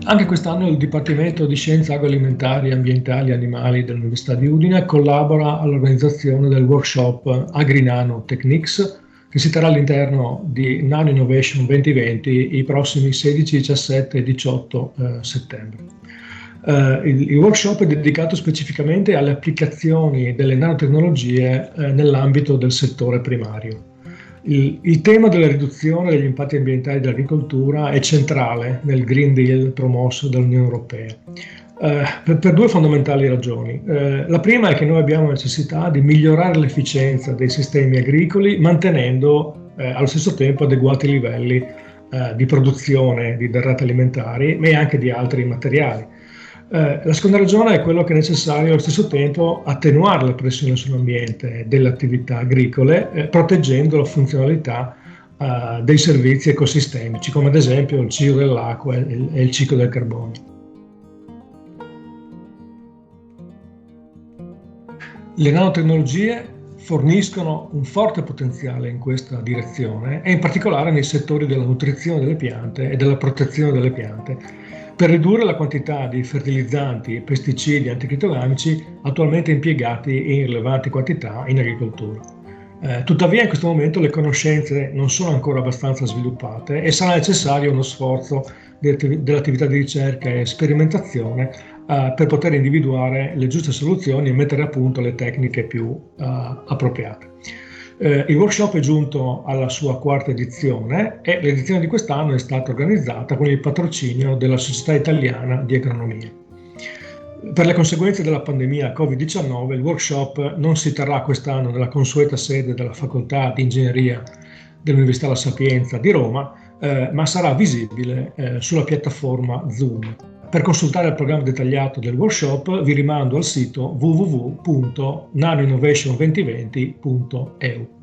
Anche quest'anno il Dipartimento di Scienze Agroalimentari, Ambientali e Animali dell'Università di Udine collabora all'organizzazione del workshop Agri-Nano Techniques, che si terrà all'interno di Nano Innovation 2020 i prossimi 16, 17 e 18 settembre. Il workshop è dedicato specificamente alle applicazioni delle nanotecnologie nell'ambito del settore primario. Il tema della riduzione degli impatti ambientali dell'agricoltura è centrale nel Green Deal promosso dall'Unione Europea, per due fondamentali ragioni. La prima è che noi abbiamo necessità di migliorare l'efficienza dei sistemi agricoli mantenendo allo stesso tempo adeguati livelli di produzione di derrate alimentari, ma anche di altri materiali. La seconda ragione è quello che è necessario allo stesso tempo attenuare la pressione sull'ambiente delle attività agricole, proteggendo la funzionalità dei servizi ecosistemici, come ad esempio il ciclo dell'acqua e il ciclo del carbonio. Le nanotecnologie forniscono un forte potenziale in questa direzione e in particolare nei settori della nutrizione delle piante e della protezione delle piante, per ridurre la quantità di fertilizzanti, pesticidi e anticrittogamici attualmente impiegati in rilevanti quantità in agricoltura. Tuttavia in questo momento le conoscenze non sono ancora abbastanza sviluppate e sarà necessario uno sforzo dell'attività di ricerca e sperimentazione per poter individuare le giuste soluzioni e mettere a punto le tecniche più appropriate. Il workshop è giunto alla sua quarta edizione e l'edizione di quest'anno è stata organizzata con il patrocinio della Società Italiana di Agronomia. Per le conseguenze della pandemia Covid-19 il workshop non si terrà quest'anno nella consueta sede della Facoltà di Ingegneria dell'Università La Sapienza di Roma, ma sarà visibile sulla piattaforma Zoom. Per consultare il programma dettagliato del workshop vi rimando al sito www.nanoinnovation2020.eu.